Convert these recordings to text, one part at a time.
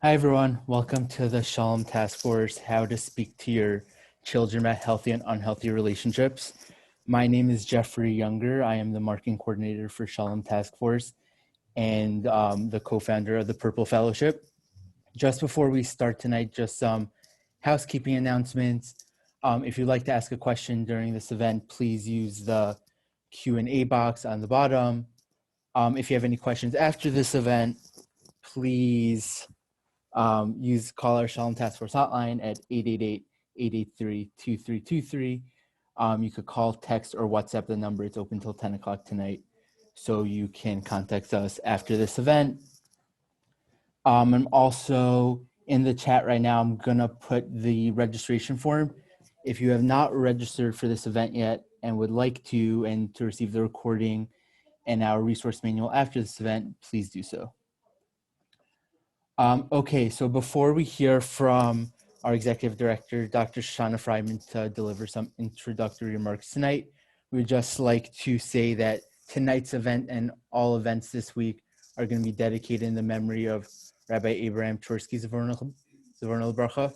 Hi, everyone. Welcome to the Shalom Task Force, How to Speak to Your Children About Healthy and Unhealthy Relationships. My name is Jeffrey Younger. I am the marketing coordinator for Shalom Task Force and the co-founder of the Purple Fellowship. Just before we start tonight, just some housekeeping announcements. If you'd like to ask a question during this event, please use the Q&A box on the bottom. If you have any questions after this event, please call our Shalom Task Force hotline at 888-883-2323. You could call, text, or WhatsApp the number. It's open till 10 o'clock tonight, so you can contact us after this event. I'm also in the chat right now. I'm going to put the registration form. If you have not registered for this event yet and would like to, and to receive the recording and our resource manual after this event, please do so. Okay, so before we hear from our executive director, Dr. Shana Friedman, to deliver some introductory remarks tonight, we'd just like to say that tonight's event and all events this week are going to be dedicated in the memory of Rabbi Abraham Chorsky Zvorno Bracha.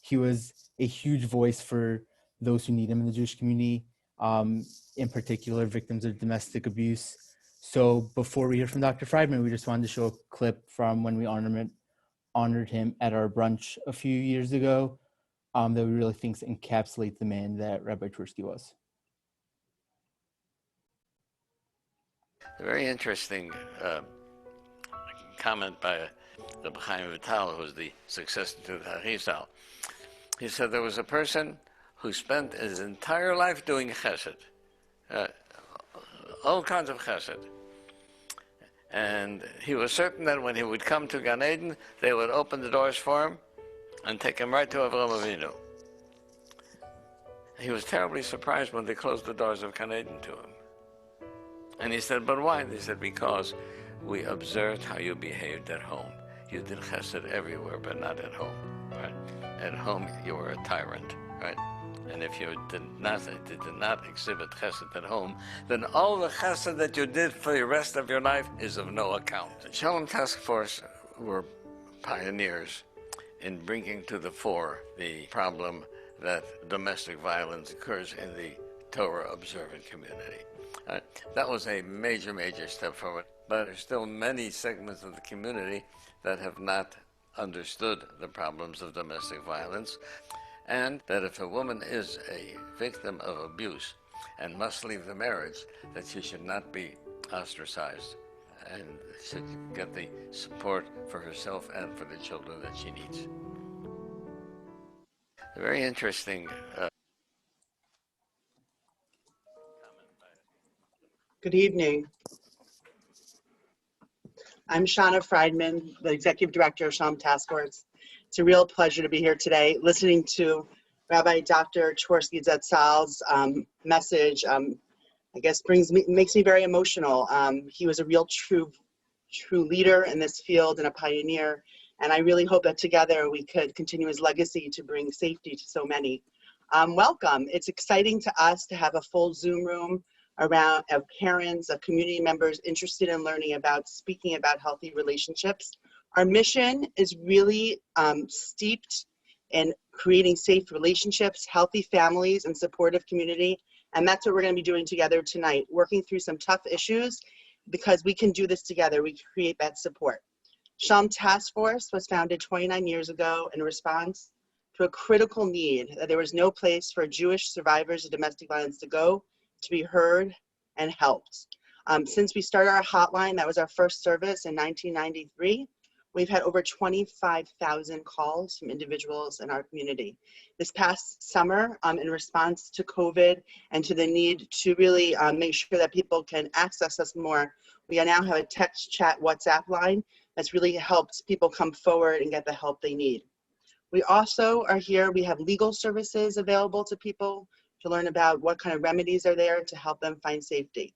He was a huge voice for those who need him in the Jewish community, in particular victims of domestic abuse. So before we hear from Dr. Friedman, we just wanted to show a clip from when we honored him at our brunch a few years ago that we really think encapsulates the man that Rabbi Chorsky was. A very interesting comment by Rabbi Chaim Vital, who was the successor to the Harizal. He said there was a person who spent his entire life doing chesed, all kinds of chesed. And he was certain that when he would come to Gan Eden, they would open the doors for him and take him right to Avraham Avinu. He was terribly surprised when they closed the doors of Gan Eden to him. And he said, but why? They said, because we observed how you behaved at home. You did chesed everywhere, but not at home, right? At home, you were a tyrant, right? And if you did not exhibit chesed at home, then all the chesed that you did for the rest of your life is of no account. The Shalom Task Force were pioneers in bringing to the fore the problem that domestic violence occurs in the Torah-observant community. That was a major, major step forward. But there's still many segments of the community that have not understood the problems of domestic violence, and that if a woman is a victim of abuse and must leave the marriage, that she should not be ostracized and should get the support for herself and for the children that she needs. A very interesting Good evening. I'm Shana Friedman, the Executive Director of Shalom Task Force. It's a real pleasure to be here today, listening to Rabbi Dr. Chorsky Zatzal's message. I guess makes me very emotional. He was a real true leader in this field and a pioneer, and I really hope that together we could continue his legacy to bring safety to so many. Welcome. It's exciting to us to have a full Zoom room around of parents, of community members interested in learning about speaking about healthy relationships. Our mission is really steeped in creating safe relationships, healthy families, and supportive community. And that's what we're going to be doing together tonight, working through some tough issues, because we can do this together. We can create that support. Shalom Task Force was founded 29 years ago in response to a critical need that there was no place for Jewish survivors of domestic violence to go to be heard and helped. Since we started our hotline, that was our first service in 1993, we've had over 25,000 calls from individuals in our community. This past summer, in response to COVID and to the need to really make sure that people can access us more, we now have a text, chat, WhatsApp line that's really helped people come forward and get the help they need. We also are here, we have legal services available to people to learn about what kind of remedies are there to help them find safety.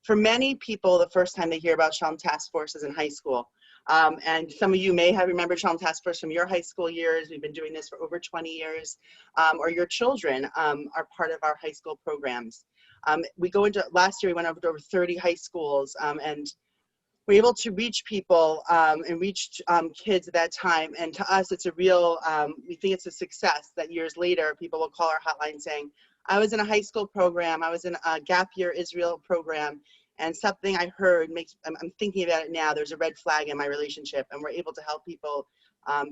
For many people, the first time they hear about Shalom Task Force is in high school. And some of you may have remembered Shalom Task Force from your high school years. We've been doing this for over 20 years. Or your children are part of our high school programs. Last year we went over to over 30 high schools, and we're able to reach people and reach kids at that time. And to us, it's a real, we think it's a success that years later, people will call our hotline saying, I was in a high school program, I was in a gap year Israel program, and something I heard makes, I'm thinking about it now, there's a red flag in my relationship, and we're able to help people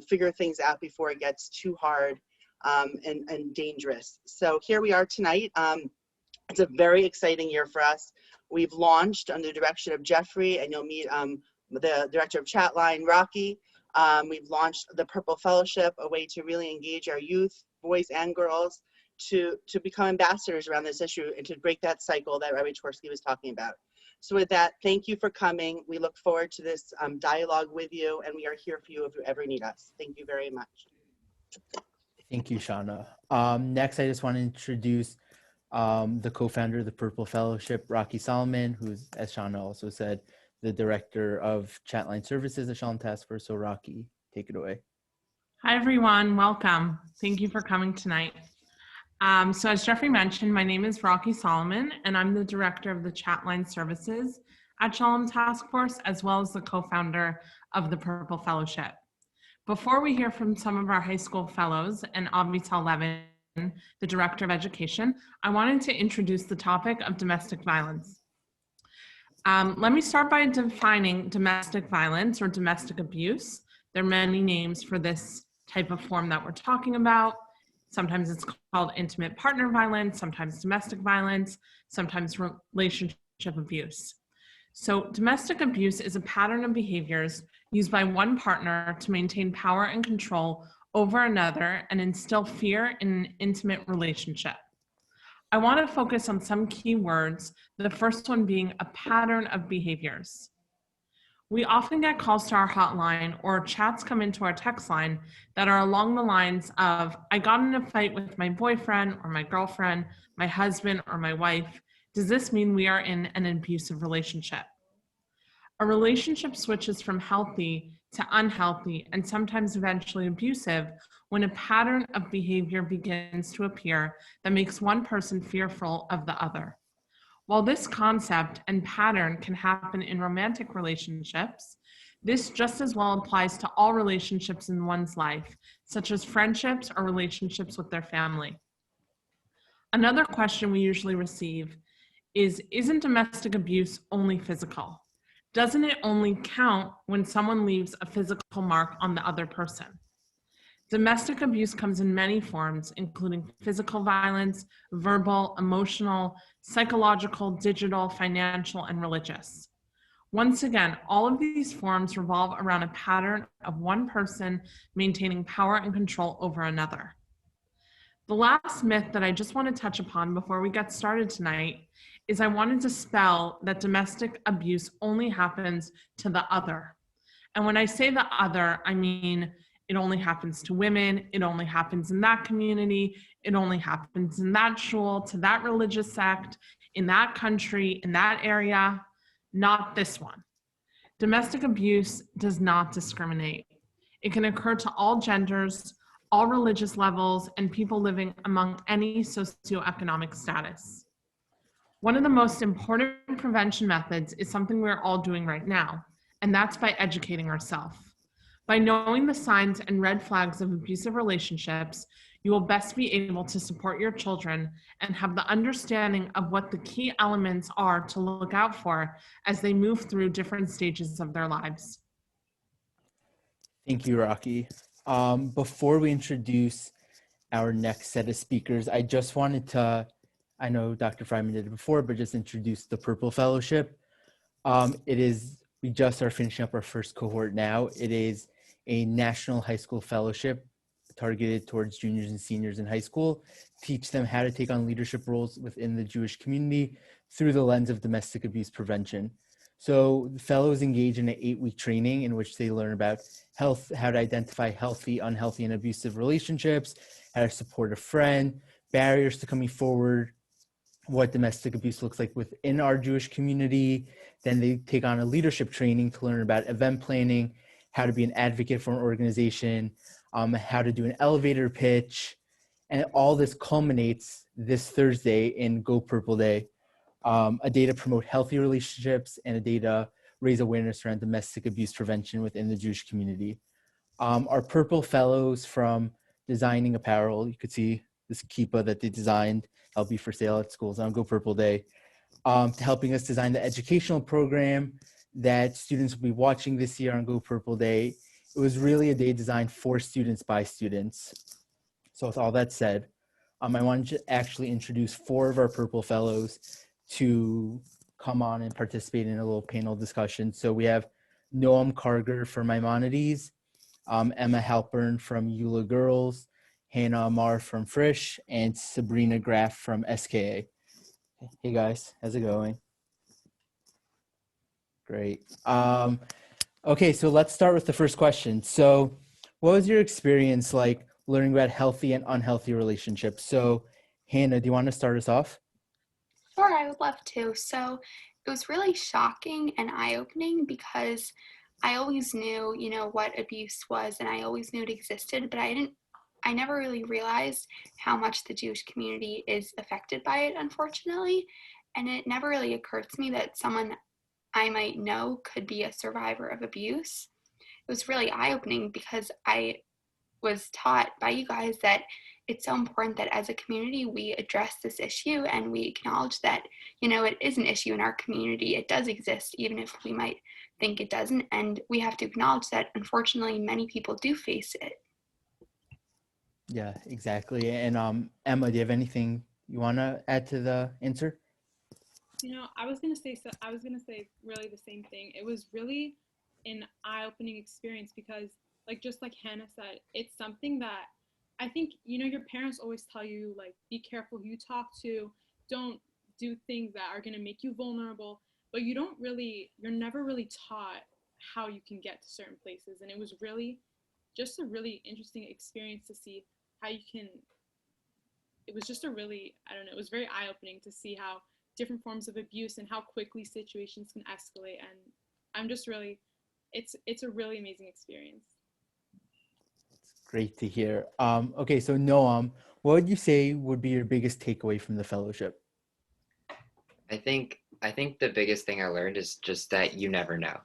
figure things out before it gets too hard and dangerous. So here we are tonight. It's a very exciting year for us. We've launched under the direction of Jeffrey, and you'll meet the director of Chatline, Rocky. We've launched the Purple Fellowship, a way to really engage our youth, boys and girls, to become ambassadors around this issue and to break that cycle that Rabbi Twersky was talking about. So with that, thank you for coming. We look forward to this dialogue with you, and we are here for you if you ever need us. Thank you very much. Thank you, Shauna. Next, I just want to introduce the co-founder of the Purple Fellowship, Rocky Solomon, who's, as Shauna also said, the director of Chatline Services at Shalom Task Force. So Rocky, take it away. Hi, everyone. Welcome. Thank you for coming tonight. So as Jeffrey mentioned, my name is Rocky Solomon, and I'm the director of the Chatline Services at Shalom Task Force, as well as the co-founder of the Purple Fellowship. Before we hear from some of our high school fellows and Avital Levin, the director of education, I wanted to introduce the topic of domestic violence. Let me start by defining domestic violence or domestic abuse. There are many names for this type of form that we're talking about. Sometimes it's called intimate partner violence, sometimes domestic violence, sometimes relationship abuse. So domestic abuse is a pattern of behaviors used by one partner to maintain power and control over another and instill fear in an intimate relationship. I want to focus on some key words, the first one being a pattern of behaviors. We often get calls to our hotline or chats come into our text line that are along the lines of, I got in a fight with my boyfriend or my girlfriend, my husband or my wife. Does this mean we are in an abusive relationship? A relationship switches from healthy to unhealthy and sometimes eventually abusive when a pattern of behavior begins to appear that makes one person fearful of the other. While this concept and pattern can happen in romantic relationships, this just as well applies to all relationships in one's life, such as friendships or relationships with their family. Another question we usually receive is, isn't domestic abuse only physical? Doesn't it only count when someone leaves a physical mark on the other person? Domestic abuse comes in many forms, including physical violence, verbal, emotional, psychological, digital, financial, and religious. Once again, all of these forms revolve around a pattern of one person maintaining power and control over another. The last myth that I just want to touch upon before we get started tonight is I wanted to spell that domestic abuse only happens to the other. And when I say the other, I mean it only happens to women, it only happens in that community, it only happens in that shul, to that religious sect, in that country, in that area, not this one. Domestic abuse does not discriminate. It can occur to all genders, all religious levels, and people living among any socioeconomic status. One of the most important prevention methods is something we're all doing right now, and that's by educating ourselves. By knowing the signs and red flags of abusive relationships, you will best be able to support your children and have the understanding of what the key elements are to look out for as they move through different stages of their lives. Thank you, Rocky. Before we introduce our next set of speakers, I just wanted to, I know Dr. Fryman did it before, but just introduce the Purple Fellowship. We just are finishing up our first cohort now. It is a national high school fellowship targeted towards juniors and seniors in high school, teach them how to take on leadership roles within the Jewish community through the lens of domestic abuse prevention. So the fellows engage in an 8-week training in which they learn about health, how to identify healthy, unhealthy, and abusive relationships, how to support a friend, barriers to coming forward, what domestic abuse looks like within our Jewish community. Then they take on a leadership training to learn about event planning, how to be an advocate for an organization, how to do an elevator pitch. And all this culminates this Thursday in Go Purple Day, a day to promote healthy relationships and a day to raise awareness around domestic abuse prevention within the Jewish community. Our Purple Fellows from designing apparel, you could see this kippah that they designed, that'll be for sale at schools on Go Purple Day, to helping us design the educational program that students will be watching this year on Go Purple Day. It was really a day designed for students by students. So with all that said, I wanted to actually introduce 4 of our Purple Fellows to come on and participate in a little panel discussion. So we have Noam Karger from Maimonides, Emma Halpern from Eula Girls, Hannah Amar from Frisch, and Sabrina Graff from SKA. Hey guys, how's it going? Great. Okay, so let's start with the first question. So what was your experience like learning about healthy and unhealthy relationships? So Hannah, do you want to start us off? Sure, I would love to. So it was really shocking and eye-opening because I always knew, what abuse was, and I always knew it existed, but I never really realized how much the Jewish community is affected by it, unfortunately. And it never really occurred to me that someone I might know could be a survivor of abuse. It was really eye-opening because I was taught by you guys that it's so important that as a community we address this issue and we acknowledge that, it is an issue in our community. It does exist, even if we might think it doesn't. And we have to acknowledge that, unfortunately, many people do face it. Yeah, exactly. And Emma, do you have anything you want to add to the answer? I was gonna say really the same thing. It was really an eye-opening experience because, just like Hannah said, it's something that I think, your parents always tell you, be careful who you talk to, don't do things that are gonna make you vulnerable, but you're never really taught how you can get to certain places. And it was really just a really interesting experience to see how you can, it was just it was very eye-opening to see how different forms of abuse and how quickly situations can escalate. And I'm just really, it's a really amazing experience. It's great to hear. Okay, so Noam, what would you say would be your biggest takeaway from the fellowship? I think the biggest thing I learned is just that you never know.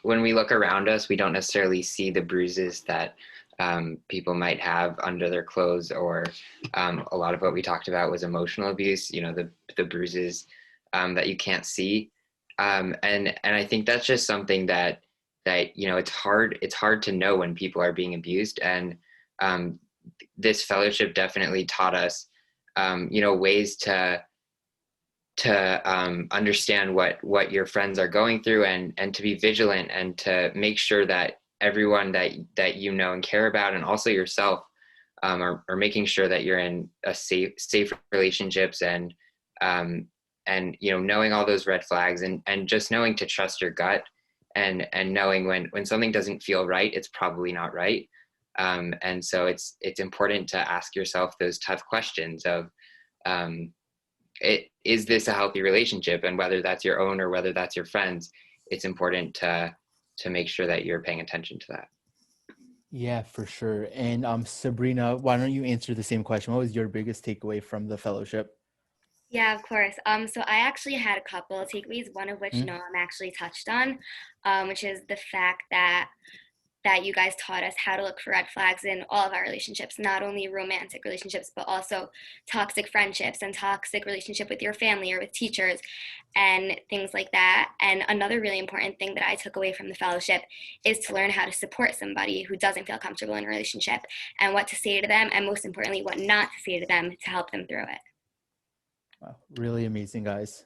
When we look around us, we don't necessarily see the bruises that people might have under their clothes, or a lot of what we talked about was emotional abuse, the bruises that you can't see. And I think that's just something that it's hard to know when people are being abused. And this fellowship definitely taught us ways to understand what your friends are going through, and to be vigilant, and to make sure that everyone that and care about, and also yourself, are making sure that you're in a safe relationships, and knowing all those red flags, and just knowing to trust your gut, and knowing when something doesn't feel right, it's probably not right. And so it's important to ask yourself those tough questions of, is this a healthy relationship? And whether that's your own or whether that's your friends, it's important to make sure that you're paying attention to that. Yeah, for sure. And Sabrina, why don't you answer the same question? What was your biggest takeaway from the fellowship? Yeah, of course. So I actually had a couple of takeaways, one of which Noam actually touched on, which is the fact that you guys taught us how to look for red flags in all of our relationships, not only romantic relationships, but also toxic friendships and toxic relationship with your family or with teachers and things like that. And another really important thing that I took away from the fellowship is to learn how to support somebody who doesn't feel comfortable in a relationship, and what to say to them, and most importantly, what not to say to them to help them through it. Wow, really amazing, guys.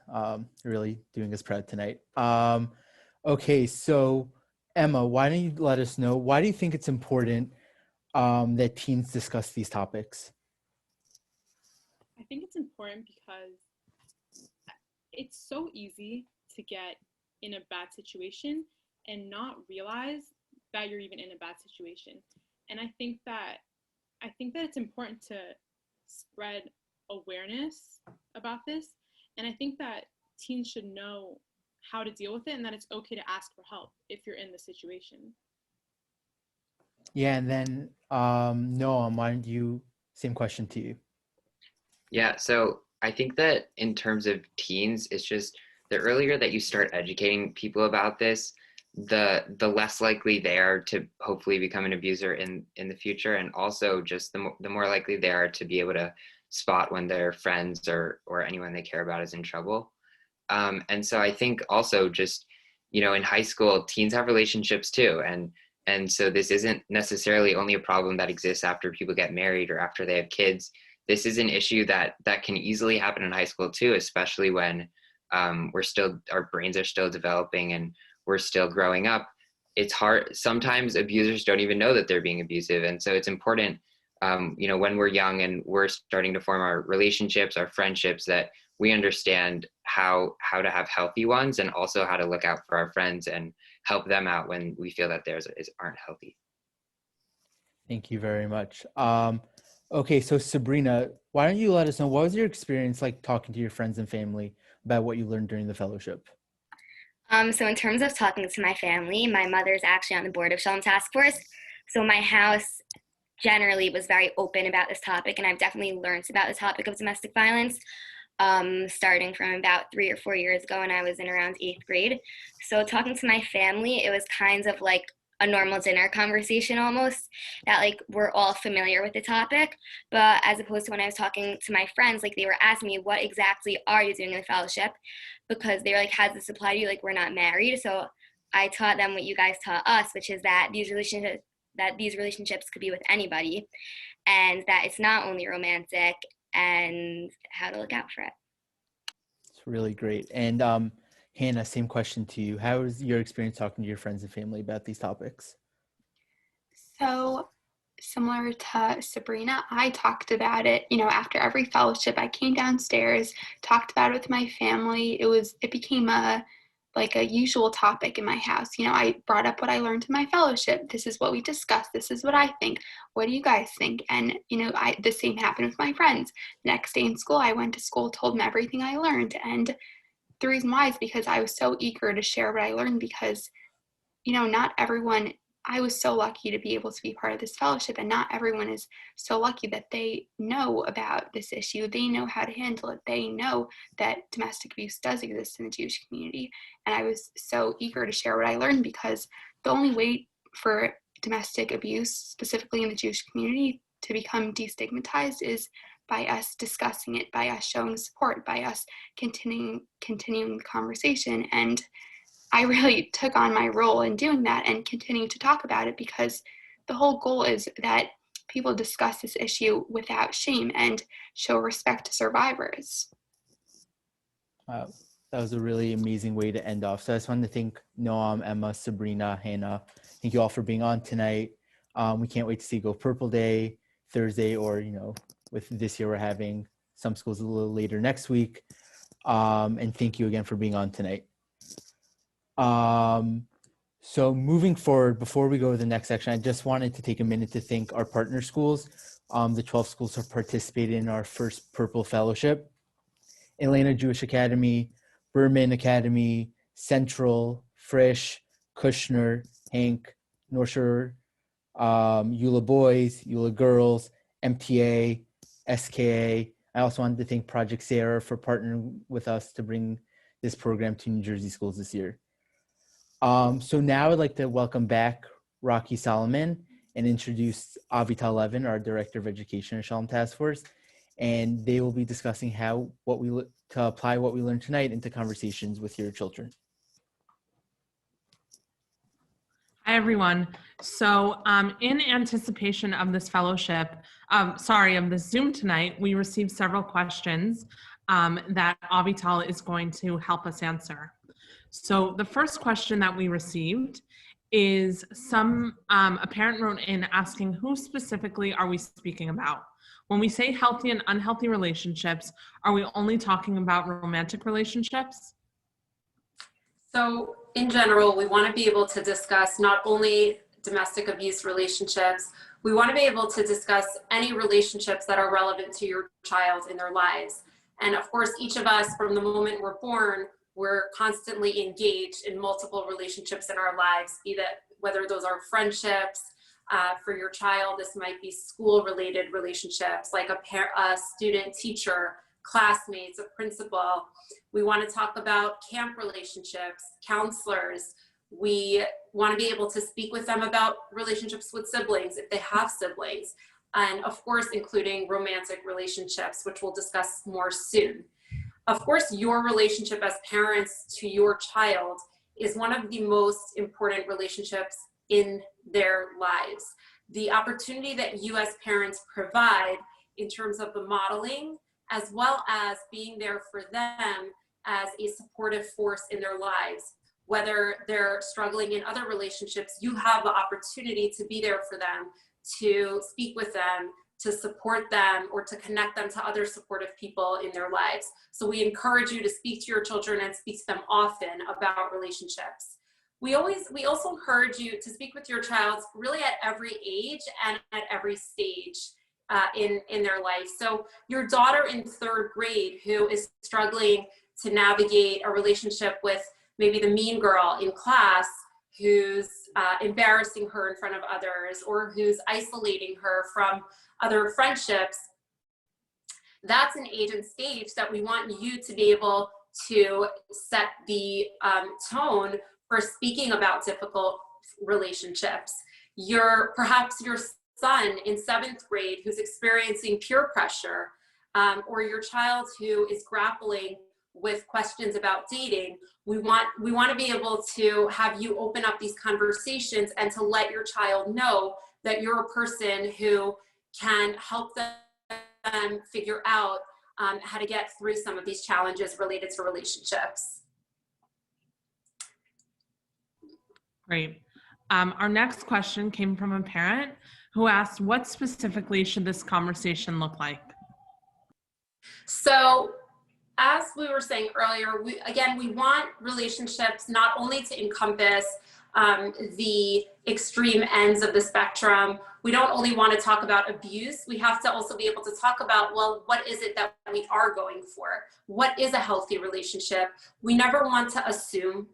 Really doing us proud tonight. Okay, so Emma, why don't you let us know, why do you think it's important that teens discuss these topics? I think it's important because it's so easy to get in a bad situation and not realize that you're even in a bad situation. And I think that it's important to spread awareness about this. And I think that teens should know how to deal with it, and that it's okay to ask for help if you're in the situation. Yeah, and then Noam, why don't you, same question to you. Yeah, so I think that in terms of teens, it's just the earlier that you start educating people about this, the less likely they are to hopefully become an abuser in the future, and also just the more likely they are to be able to spot when their friends or anyone they care about is in trouble. And so I think also just, in high school, teens have relationships too, and so this isn't necessarily only a problem that exists after people get married or after they have kids. This is an issue that can easily happen in high school too, especially when our brains are still developing and we're still growing up. It's hard. Sometimes abusers don't even know that they're being abusive. And so it's important, when we're young and we're starting to form our relationships, our friendships, that we understand how to have healthy ones, and also how to look out for our friends and help them out when we feel that theirs aren't healthy. Thank you very much. Okay, so Sabrina, why don't you let us know, what was your experience like talking to your friends and family about what you learned during the fellowship? So in terms of talking to my family, my mother's actually on the board of Shalom Task Force. So my house generally was very open about this topic, and I've definitely learned about the topic of domestic violence starting from about 3 or 4 years ago when I was in around 8th grade. So talking to my family, it was kind of like a normal dinner conversation almost, that like we're all familiar with the topic. But as opposed to when I was talking to my friends, like they were asking me, what exactly are you doing in the fellowship? Because they were like, has this applied to you? Like, we're not married. So I taught them what you guys taught us, which is that these relationships could be with anybody, and that it's not only romantic, and how to look out for it. It's really great. And Hannah, same question to you. How was your experience talking to your friends and family about these topics? So similar to Sabrina, I talked about it, after every fellowship. I came downstairs, talked about it with my family. It became a usual topic in my house. I brought up what I learned in my fellowship. This is what we discussed. This is what I think. What do you guys think? And, the same happened with my friends. Next day in school, I went to school, told them everything I learned. And the reason why is because I was so eager to share what I learned, because, not everyone, I was so lucky to be able to be part of this fellowship, and not everyone is so lucky that they know about this issue. They know how to handle it. They know that domestic abuse does exist in the Jewish community. And I was so eager to share what I learned, because the only way for domestic abuse, specifically in the Jewish community, to become destigmatized is by us discussing it, by us showing support, by us continuing the conversation. And I really took on my role in doing that and continue to talk about it, because the whole goal is that people discuss this issue without shame and show respect to survivors. That was a really amazing way to end off. So I just wanted to thank Noam, Emma, Sabrina, Hannah. Thank you all for being on tonight. We can't wait to see Go Purple Day Thursday, or, with this year we're having some schools a little later next week. And thank you again for being on tonight. So moving forward, before we go to the next section, I just wanted to take a minute to thank our partner schools. The 12 schools have participated in our first Purple Fellowship: Atlanta Jewish Academy, Berman Academy, Central, Frisch, Kushner, Hank, North Shore, Eula Boys, Eula Girls, MTA, SKA. I also wanted to thank Project Sarah for partnering with us to bring this program to New Jersey schools this year. So now I'd like to welcome back Rocky Solomon and introduce Avital Levin, our Director of Education at Shalom Task Force, and they will be discussing to apply what we learned tonight into conversations with your children. Hi, everyone. So in anticipation of this fellowship, of this Zoom tonight, we received several questions that Avital is going to help us answer. So the first question that we received is a parent wrote in asking, who specifically are we speaking about? When we say healthy and unhealthy relationships, are we only talking about romantic relationships? So in general, we want to be able to discuss not only domestic abuse relationships, we want to be able to discuss any relationships that are relevant to your child in their lives. And of course, each of us, from the moment we're born, we're constantly engaged in multiple relationships in our lives, whether those are friendships. For your child, this might be school-related relationships, like a student-teacher, classmates, a principal. We want to talk about camp relationships, counselors. We want to be able to speak with them about relationships with siblings, if they have siblings, and of course, including romantic relationships, which we'll discuss more soon. Of course, your relationship as parents to your child is one of the most important relationships in their lives. The opportunity that you as parents provide in terms of the modeling, as well as being there for them as a supportive force in their lives. Whether they're struggling in other relationships, you have the opportunity to be there for them, to speak with them, to support them, or to connect them to other supportive people in their lives. So we encourage you to speak to your children and speak to them often about relationships. We also encourage you to speak with your child really at every age and at every stage in their life. So your daughter in 3rd grade who is struggling to navigate a relationship with maybe the mean girl in class who's embarrassing her in front of others, or who's isolating her from other friendships, that's an age and stage that we want you to be able to set the tone for speaking about difficult relationships. Perhaps your son in 7th grade who's experiencing peer pressure, or your child who is grappling with questions about dating. We want to be able to have you open up these conversations and to let your child know that you're a person who can help them figure out how to get through some of these challenges related to relationships. Great. Our next question came from a parent who asked, what specifically should this conversation look like? So, as we were saying earlier, we want relationships not only to encompass the extreme ends of the spectrum. We don't only want to talk about abuse. We have to also be able to talk about, well, what is it that we are going for? What is a healthy relationship? We never want to assume.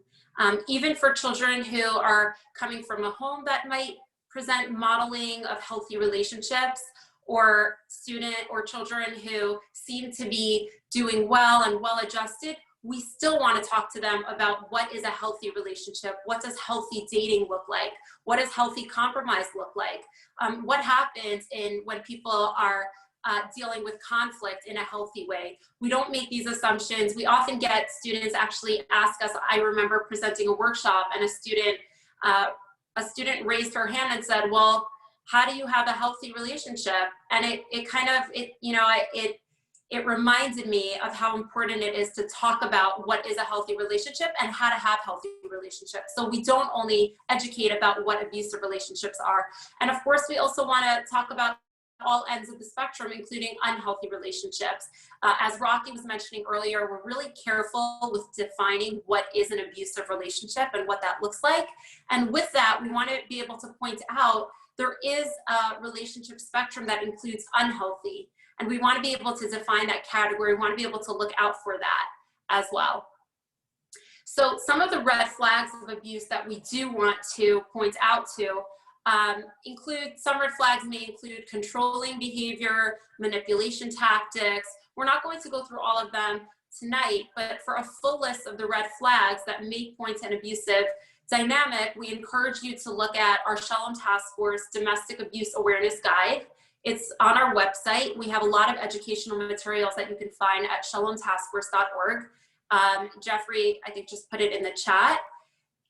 Even for children who are coming from a home that might present modeling of healthy relationships, or children who seem to be doing well and well adjusted, we still want to talk to them about what is a healthy relationship, what does healthy dating look like, what does healthy compromise look like, what happens when people are dealing with conflict in a healthy way. We don't make these assumptions. We often get students actually ask us, I remember presenting a workshop and a student raised her hand and said, well, how do you have a healthy relationship? And it reminded me of how important it is to talk about what is a healthy relationship and how to have healthy relationships. So we don't only educate about what abusive relationships are. And of course, we also want to talk about all ends of the spectrum, including unhealthy relationships. As Rocky was mentioning earlier, we're really careful with defining what is an abusive relationship and what that looks like. And with that, we want to be able to point out there is a relationship spectrum that includes unhealthy. And we want to be able to define that category. We want to be able to look out for that as well. So some of the red flags of abuse that we do want to point out to include, some red flags may include controlling behavior, manipulation tactics. We're not going to go through all of them tonight, but for a full list of the red flags that may point to an abusive dynamic, we encourage you to look at our Shalom Task Force Domestic Abuse Awareness Guide. It's on our website. We have a lot of educational materials that you can find at shalomtaskforce.org. Jeffrey, I think, just put it in the chat.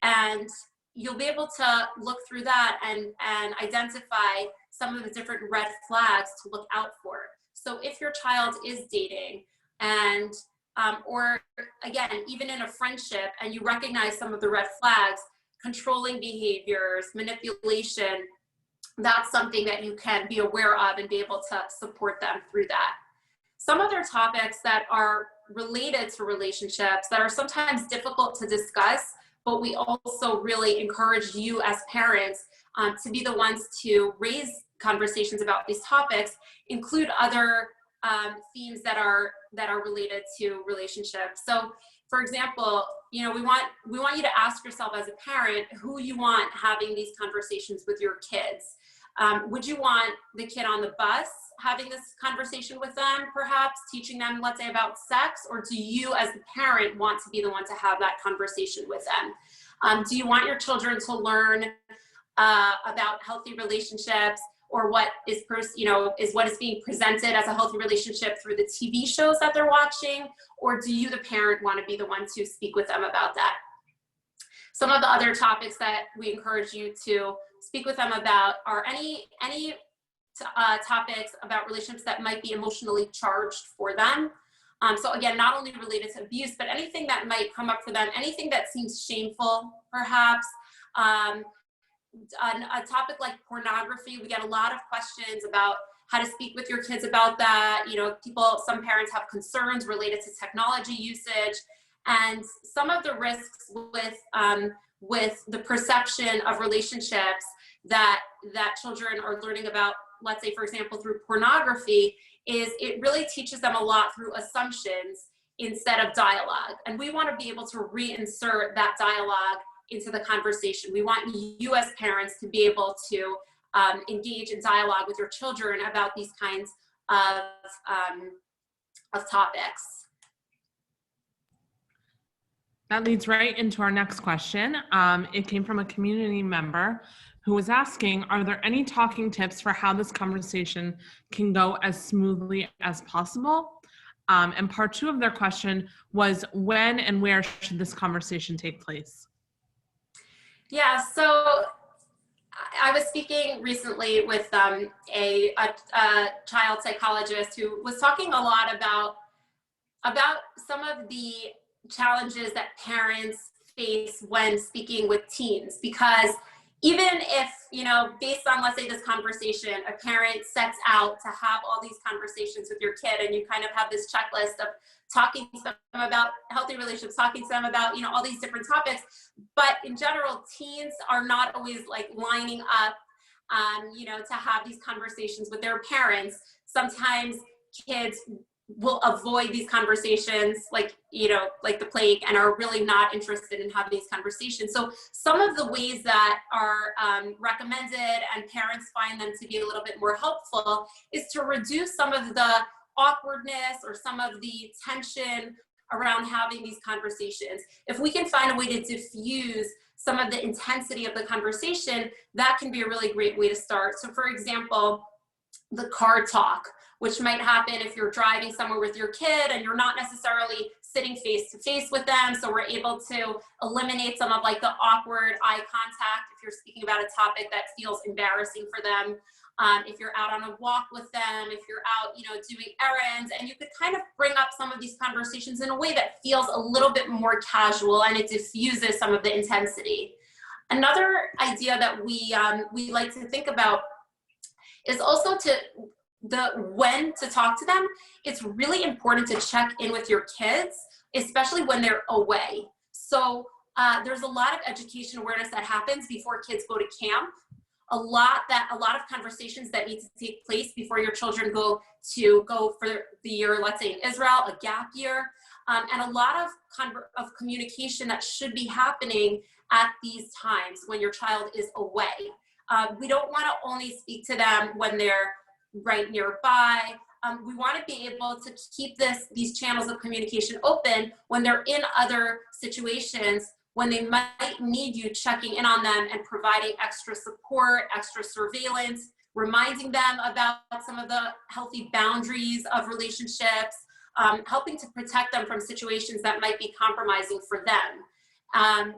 And you'll be able to look through that and identify some of the different red flags to look out for. So if your child is dating and or again, even in a friendship, and you recognize some of the red flags, controlling behaviors, manipulation, that's something that you can be aware of and be able to support them through that. Some other topics that are related to relationships that are sometimes difficult to discuss, but we also really encourage you as parents to be the ones to raise conversations about these topics, include other themes that are related to relationships. So, for example, we want you to ask yourself as a parent who you want having these conversations with your kids. Would you want the kid on the bus having this conversation with them, perhaps teaching them, let's say, about sex, or do you as the parent want to be the one to have that conversation with them? Do you want your children to learn about healthy relationships, or what is what is being presented as a healthy relationship through the TV shows that they're watching, or do you, the parent, want to be the one to speak with them about that? Some of the other topics that we encourage you to speak with them about are any topics about relationships that might be emotionally charged for them. So again, not only related to abuse, but anything that might come up for them, anything that seems shameful, perhaps. A topic like pornography, we get a lot of questions about how to speak with your kids about that. Some parents have concerns related to technology usage, and some of the risks with the perception of relationships that children are learning about, let's say, for example, through pornography, is it really teaches them a lot through assumptions instead of dialogue. And we want to be able to reinsert that dialogue into the conversation. We want you as parents to be able to engage in dialogue with your children about these kinds of topics. That leads right into our next question. It came from a community member who was asking, are there any talking tips for how this conversation can go as smoothly as possible? And part 2 of their question was, when and where should this conversation take place? Yeah, so I was speaking recently with a child psychologist who was talking a lot about some of the challenges that parents face when speaking with teens, because even if, based on, let's say, this conversation, a parent sets out to have all these conversations with your kid, and you kind of have this checklist of talking to them about healthy relationships, talking to them about, all these different topics. But in general, teens are not always like lining up, to have these conversations with their parents. Sometimes kids will avoid these conversations like the plague, and are really not interested in having these conversations. So some of the ways that are recommended, and parents find them to be a little bit more helpful, is to reduce some of the awkwardness or some of the tension around having these conversations. If we can find a way to diffuse some of the intensity of the conversation, that can be a really great way to start. So for example, the car talk, which might happen if you're driving somewhere with your kid and you're not necessarily sitting face to face with them. So we're able to eliminate some of like the awkward eye contact if you're speaking about a topic that feels embarrassing for them. If you're out on a walk with them, if you're out, doing errands, and you could kind of bring up some of these conversations in a way that feels a little bit more casual, and it diffuses some of the intensity. Another idea that we like to think about is also when to talk to them. It's really important to check in with your kids, especially when they're away. So there's a lot of education awareness that happens before kids go to camp. A lot of conversations that need to take place before your children go for the year, let's say in Israel, a gap year, and a lot of communication that should be happening at these times when your child is away. We don't want to only speak to them when they're right nearby. We want to be able to keep these channels of communication open when they're in other situations, when they might need you checking in on them and providing extra support, extra surveillance, reminding them about some of the healthy boundaries of relationships, helping to protect them from situations that might be compromising for them.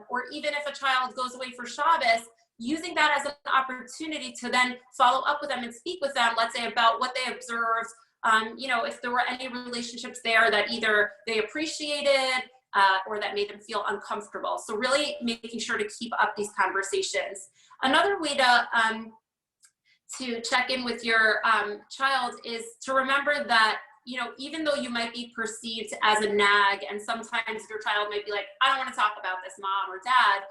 Or even if a child goes away for Shabbos, using that as an opportunity to then follow up with them and speak with them, let's say, about what they observed, if there were any relationships there that either they appreciated or that made them feel uncomfortable. So really making sure to keep up these conversations. Another way to check in with your child is to remember that, even though you might be perceived as a nag, and sometimes your child might be like, I don't want to talk about this, mom or dad,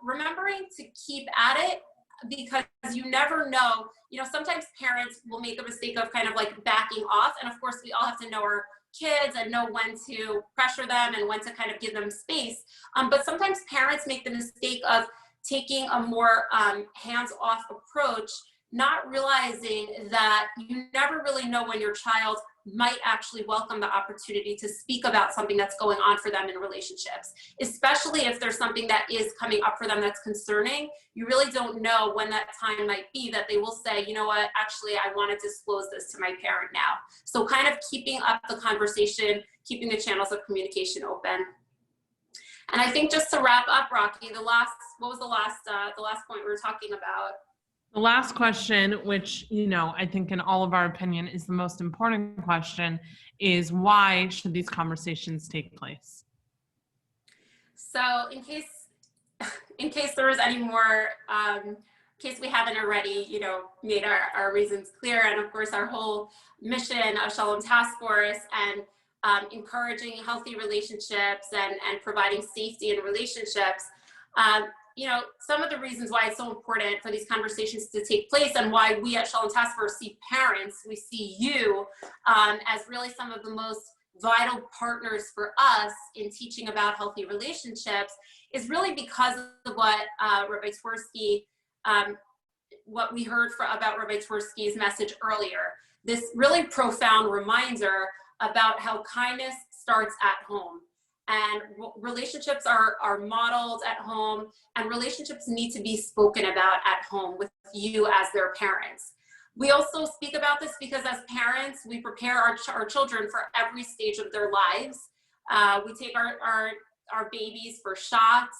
remembering to keep at it, because you never know, sometimes parents will make a mistake of kind of like backing off. And of course, we all have to know our kids and know when to pressure them and when to kind of give them space. But sometimes parents make the mistake of taking a more hands-off approach, not realizing that you never really know when your child might actually welcome the opportunity to speak about something that's going on for them in relationships, especially if there's something that is coming up for them that's concerning. You really don't know when that time might be that they will say, you know what, actually, I want to disclose this to my parent now. So kind of keeping up the conversation, keeping the channels of communication open. And I think just to wrap up, Rocky, what was the last point we were talking about? The last question, which, I think in all of our opinion is the most important question, is why should these conversations take place? So in case there was any more, in case we haven't already, made our reasons clear, and of course our whole mission of Shalom Task Force and encouraging healthy relationships and providing safety in relationships, some of the reasons why it's so important for these conversations to take place and why we at Shalom Task Force see parents, we see you as really some of the most vital partners for us in teaching about healthy relationships is really because of what Rabbi Twersky, what we heard about Rabbi Twersky's message earlier. This really profound reminder about how kindness starts at home. And relationships are modeled at home, and relationships need to be spoken about at home with you as their parents. We also speak about this because as parents, we prepare our children for every stage of their lives. We take our babies for shots.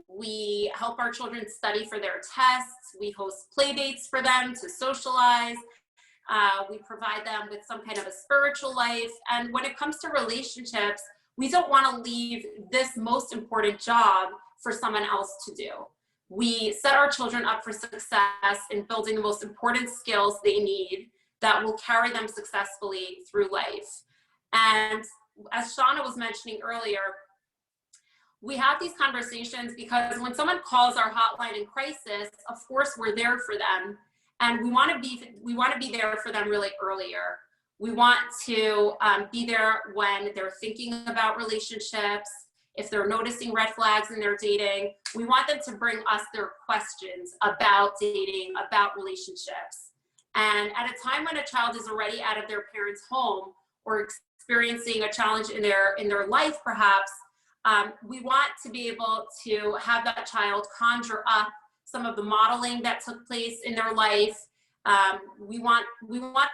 We help our children study for their tests. We host play dates for them to socialize. We provide them with some kind of a spiritual life. And when it comes to relationships, we don't want to leave this most important job for someone else to do. We set our children up for success in building the most important skills they need that will carry them successfully through life. And as Shauna was mentioning earlier, we have these conversations because when someone calls our hotline in crisis, of course we're there for them, and we want to be there for them really earlier. We want to be there when they're thinking about relationships, if they're noticing red flags in their dating. We want them to bring us their questions about dating, about relationships. And at a time when a child is already out of their parents' home or experiencing a challenge in their life, perhaps, we want to be able to have that child conjure up some of the modeling that took place in their life. We want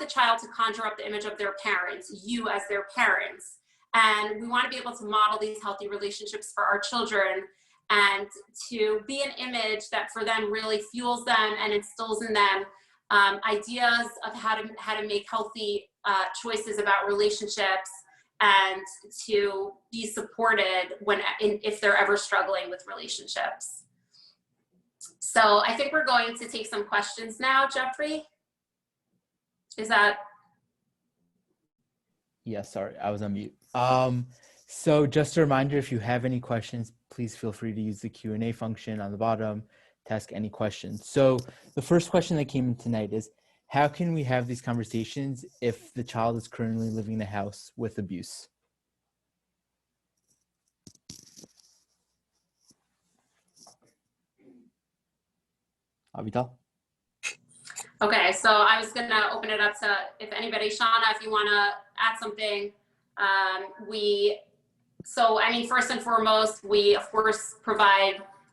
the child to conjure up the image of their parents, you as their parents. And we want to be able to model these healthy relationships for our children and to be an image that for them really fuels them and instills in them ideas of how to make healthy choices about relationships and to be supported if they're ever struggling with relationships. So I think we're going to take some questions now, Jeffrey. Is that? Yes, sorry, I was on mute. So just a reminder, if you have any questions, please feel free to use the Q&A function on the bottom to ask any questions. So the first question that came in tonight is, how can we have these conversations if the child is currently living in the house with abuse? Avital? Okay, so I was gonna open it up to if anybody, Shauna, if you wanna add something. First and foremost, we of course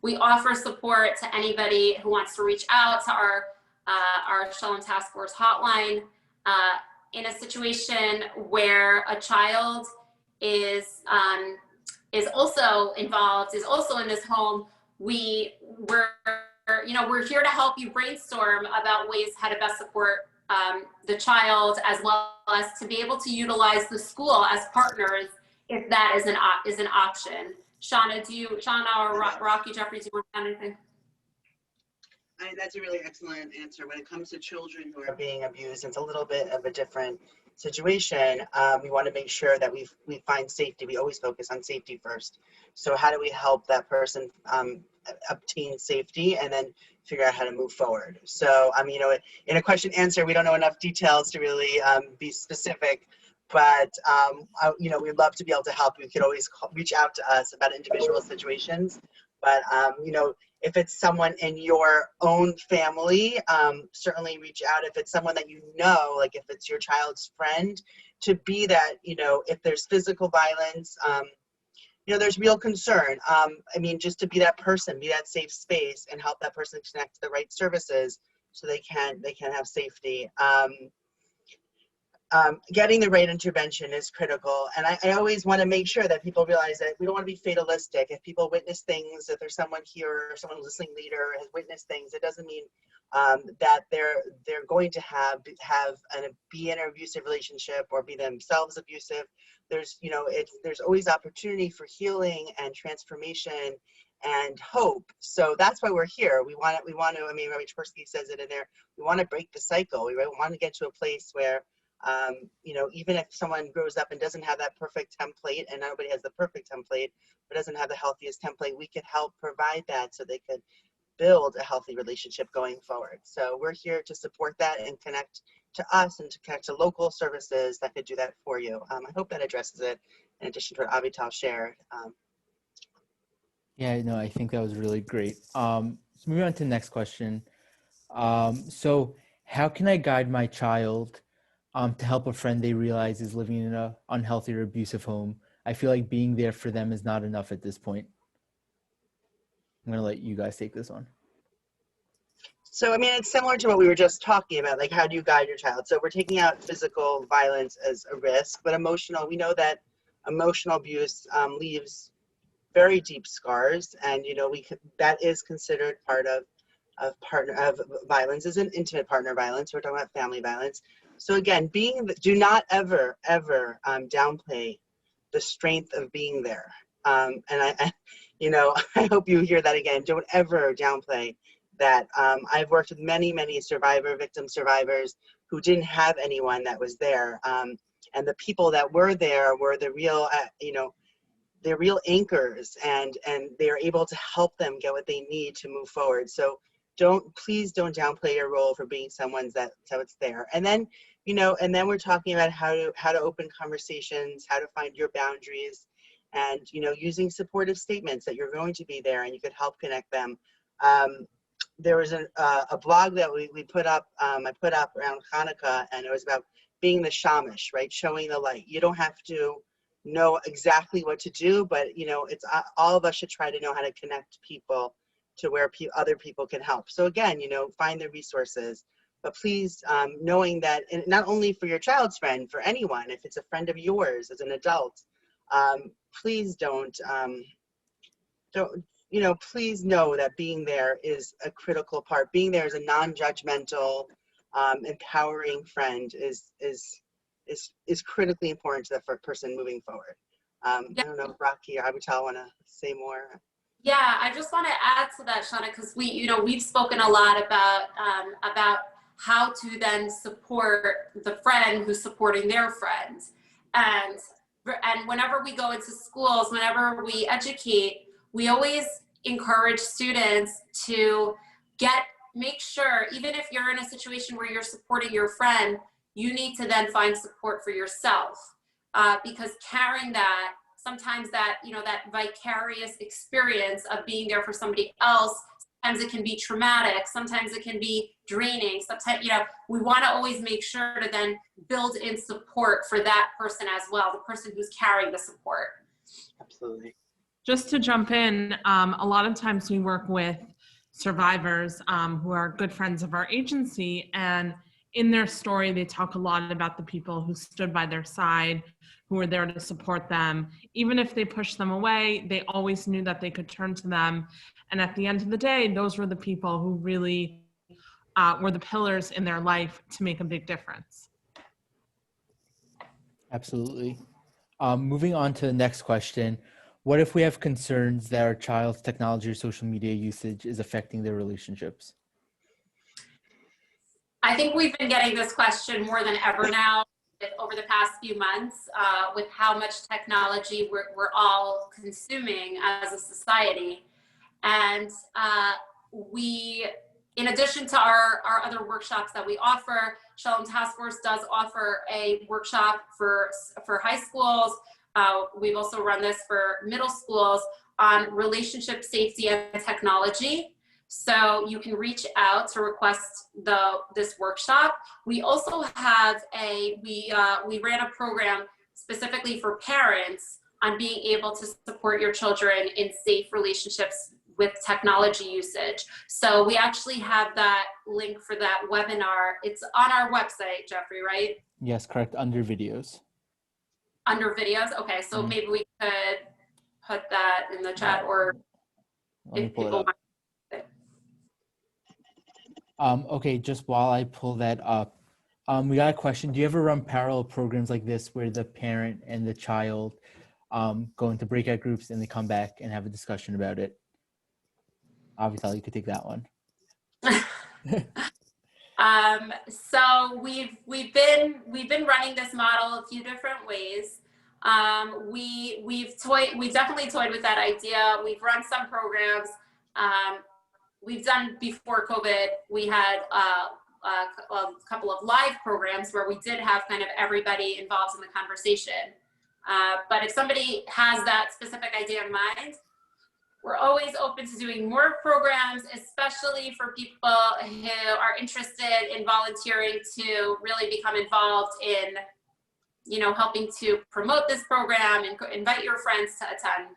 we offer support to anybody who wants to reach out to our Shalom Task Force hotline. In a situation where a child is also involved, is also in this home, we're here to help you brainstorm about ways how to best support the child, as well as to be able to utilize the school as partners if that is an option. Shauna or Rocky, Jeffrey, do you want to add anything? That's a really excellent answer. When it comes to children who are being abused, it's a little bit of a different situation. We want to make sure that we find safety. We always focus on safety first. So how do we help that person obtain safety and then figure out how to move forward? So, in a question answer, we don't know enough details to really be specific, but, we'd love to be able to help. You could always reach out to us about individual situations. But, If it's someone in your own family, certainly reach out. If it's someone that you know, like if it's your child's friend, to be that, if there's physical violence, there's real concern. I mean, just to be that person, be that safe space, and help that person connect to the right services so they can have safety. Getting the right intervention is critical. And I always want to make sure that people realize that we don't want to be fatalistic. If people witness things, if there's someone here or someone listening leader has witnessed things, it doesn't mean that they're going to be in an abusive relationship or be themselves abusive. There's always opportunity for healing and transformation and hope. So that's why we're here. We want to, I mean, Rabbi Tversky says it in there, we want to break the cycle. We want to get to a place where even if someone grows up and doesn't have that perfect template, and nobody has the perfect template, but doesn't have the healthiest template, we could help provide that so they could build a healthy relationship going forward. So we're here to support that and connect to us and to connect to local services that could do that for you. I hope that addresses it in addition to what Avital shared. Yeah, no, I think that was really great. So moving on to the next question. So how can I guide my child to help a friend they realize is living in an unhealthy or abusive home? I feel like being there for them is not enough at this point. I'm going to let you guys take this one. So, I mean, it's similar to what we were just talking about, like how do you guide your child? So we're taking out physical violence as a risk, but emotional, we know that emotional abuse leaves very deep scars, and that is considered part of violence, is an intimate partner violence. We're talking about family violence. So again, do not ever downplay the strength of being there. And I hope you hear that again. Don't ever downplay that. I've worked with many victim survivors who didn't have anyone that was there, and the people that were there were the real, they're real anchors, and they're able to help them get what they need to move forward. So please don't downplay your role for being someone's so it's there. And then, and then we're talking about how to open conversations, how to find your boundaries, and, using supportive statements that you're going to be there and you could help connect them. There was a blog that we put up, I put up around Hanukkah, and it was about being the shamish, right? Showing the light. You don't have to know exactly what to do, but it's all of us should try to know how to connect people to where other people can help. So again, find the resources, but please, knowing that, and not only for your child's friend, for anyone, if it's a friend of yours as an adult, please please know that being there is a critical part. Being there as a non-judgmental, empowering friend is critically important to the person moving forward. I don't know if Rocky or Abital want to say more. Yeah, I just want to add to that, Shauna, because we've spoken a lot about how to then support the friend who's supporting their friends, and whenever we go into schools, whenever we educate, we always encourage students to make sure, even if you're in a situation where you're supporting your friend, you need to then find support for yourself, because carrying that, sometimes that vicarious experience of being there for somebody else, sometimes it can be traumatic, sometimes it can be draining, sometimes, we want to always make sure to then build in support for that person as well, the person who's carrying the support. Absolutely. Just to jump in, a lot of times we work with survivors who are good friends of our agency, and in their story, they talk a lot about the people who stood by their side, who were there to support them. Even if they pushed them away, they always knew that they could turn to them. And at the end of the day, those were the people who really were the pillars in their life to make a big difference. Absolutely. Moving on to the next question. What if we have concerns that our child's technology or social media usage is affecting their relationships? I think we've been getting this question more than ever now over the past few months, with how much technology we're all consuming as a society. And we, in addition to our other workshops that we offer, Shalom Task Force does offer a workshop for high schools. We've also run this for middle schools on relationship safety and technology. So you can reach out to request this workshop. We also have we ran a program specifically for parents on being able to support your children in safe relationships with technology usage. So we actually have that link for that webinar. It's on our website, Jeffrey, right? Yes, correct. Under videos. Under videos? Okay, so maybe we could put that in the chat, or if people want it. Okay, just while I pull that up, we got a question. Do you ever run parallel programs like this where the parent and the child go into breakout groups and they come back and have a discussion about it? Obviously, you could take that one. So we've been running this model a few different ways. We've definitely toyed with that idea. We've run some programs. We've done before COVID. We had a couple of live programs where we did have kind of everybody involved in the conversation. But if somebody has that specific idea in mind, we're always open to doing more programs, especially for people who are interested in volunteering to really become involved in, helping to promote this program and invite your friends to attend.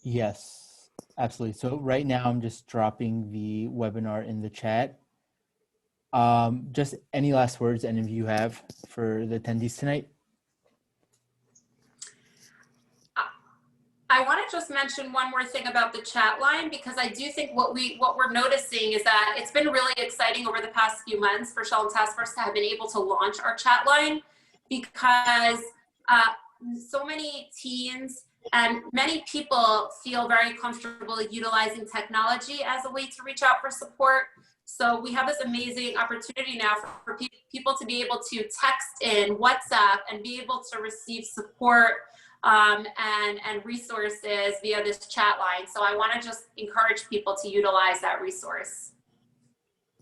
Yes, absolutely. So right now I'm just dropping the webinar in the chat. Just any last words any of you have for the attendees tonight? I want to just mention one more thing about the chat line, because I do think what we're noticing is that it's been really exciting over the past few months for Shalom Task Force to have been able to launch our chat line, because so many teens and many people feel very comfortable utilizing technology as a way to reach out for support. So we have this amazing opportunity now for people to be able to text in WhatsApp and be able to receive support and resources via this chat line. So I want to just encourage people to utilize that resource.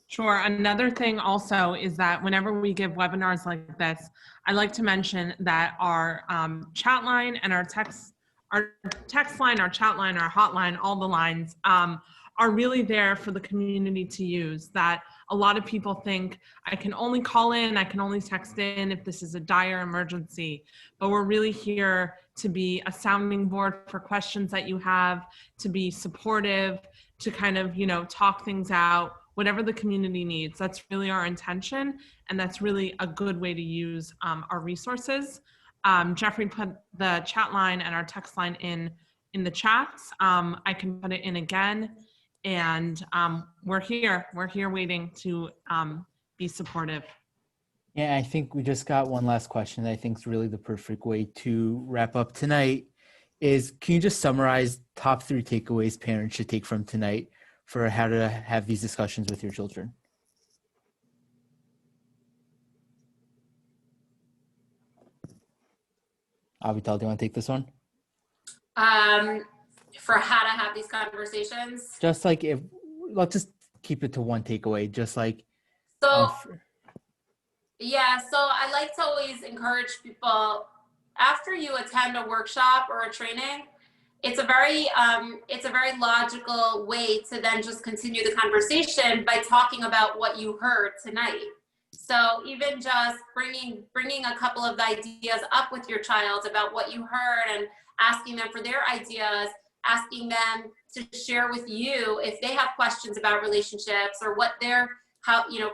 Sure. Another thing also is that whenever we give webinars like this, I like to mention that our chat line and our text line, our chat line, our hotline, all the lines are really there for the community to use. That a lot of people think I can only call in, I can only text in if this is a dire emergency, but we're really here to be a sounding board for questions that you have, to be supportive, to kind of, talk things out, whatever the community needs. That's really our intention, and that's really a good way to use our resources. Jeffrey put the chat line and our text line in the chats. I can put it in again, and we're here waiting to be supportive. Yeah, I think we just got one last question that I think is really the perfect way to wrap up tonight is, can you just summarize top 3 takeaways parents should take from tonight for how to have these discussions with your children? Avital, do you want to take this one? For how to have these conversations? Just like let's just keep it to one takeaway, just like. Yeah, so I like to always encourage people, after you attend a workshop or a training, it's a very logical way to then just continue the conversation by talking about what you heard tonight. So even just bringing a couple of ideas up with your child about what you heard and asking them for their ideas, asking them to share with you if they have questions about relationships or what their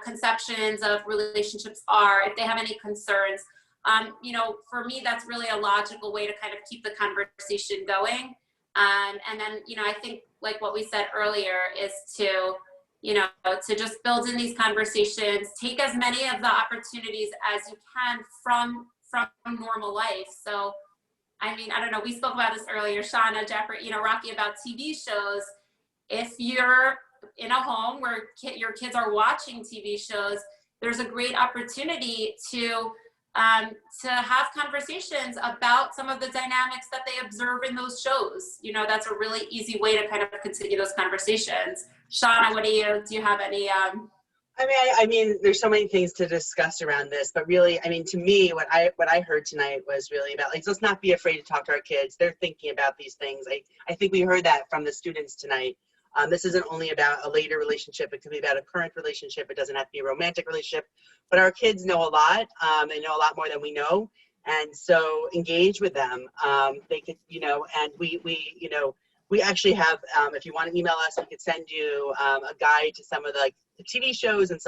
conceptions of relationships are, if they have any concerns. For me, that's really a logical way to kind of keep the conversation going. And then, I think like what we said earlier is to just build in these conversations, take as many of the opportunities as you can from normal life. So, I don't know, we spoke about this earlier, Shauna, Jeffrey, Rocky, about TV shows. If you're in a home where your kids are watching TV shows, there's a great opportunity to have conversations about some of the dynamics that they observe in those shows. That's a really easy way to kind of continue those conversations. Shauna, do you have any? There's so many things to discuss around this, but really, to me, what I heard tonight was really about, let's not be afraid to talk to our kids. They're thinking about these things. I think we heard that from the students tonight. This isn't only about a later relationship. It can be about a current relationship. It doesn't have to be a romantic relationship. But our kids know a lot. They know a lot more than we know. And so engage with them. They could, and we actually have, if you want to email us, we could send you a guide to some of the TV shows and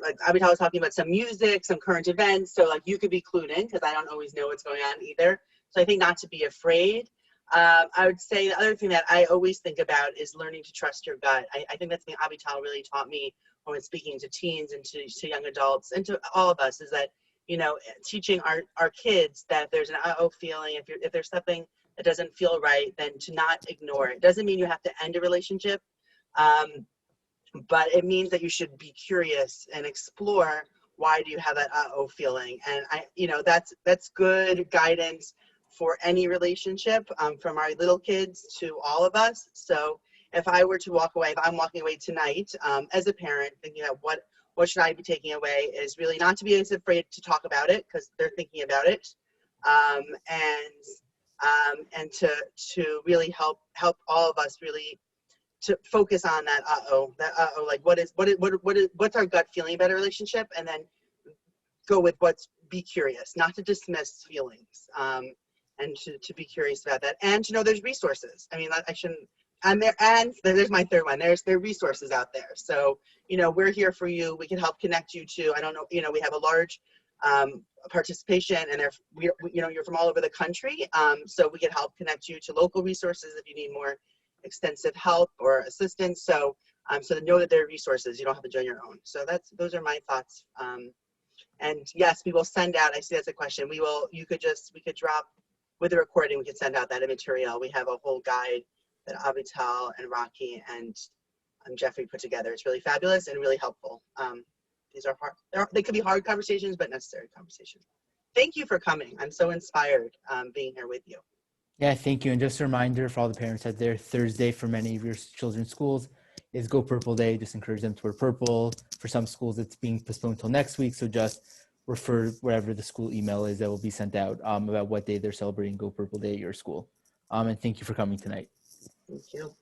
like Abital was talking about some music, some current events. So like you could be clued in, because I don't always know what's going on either. So I think not to be afraid. I would say the other thing that I always think about is learning to trust your gut. I think that's something Abital really taught me when speaking to teens and to young adults and to all of us, is that, teaching our kids that if there's an uh-oh feeling, if there's something that doesn't feel right, then to not ignore it. It doesn't mean you have to end a relationship, but it means that you should be curious and explore, why do you have that uh-oh feeling? And that's good guidance for any relationship, from our little kids to all of us. So if I were to walk away, if I'm walking away tonight, as a parent, thinking about what should I be taking away, is really not to be as afraid to talk about it, because they're thinking about it, and to really help all of us really to focus on that like what's our gut feeling about a relationship, and then go with be curious, not to dismiss feelings, and to be curious about that, and to know there's resources. I mean, I shouldn't. And there's my third one. There are resources out there. So, we're here for you. We can help connect you to, I don't know, we have a large participation, and you're from all over the country. So we can help connect you to local resources if you need more extensive help or assistance. So, so to know that there are resources, you don't have to join your own. So those are my thoughts. And yes, we will send out, I see that's a question. We could drop with the recording, we could send out that material. We have a whole guide that Avital and Rocky and Jeffrey put together. It's really fabulous and really helpful. These are hard. They could be hard conversations, but necessary conversations. Thank you for coming. I'm so inspired being here with you. Yeah, thank you. And just a reminder for all the parents out there, Thursday for many of your children's schools is Go Purple Day. Just encourage them to wear purple. For some schools, it's being postponed until next week. So just refer wherever the school email is that will be sent out about what day they're celebrating Go Purple Day at your school. And thank you for coming tonight. Thank you.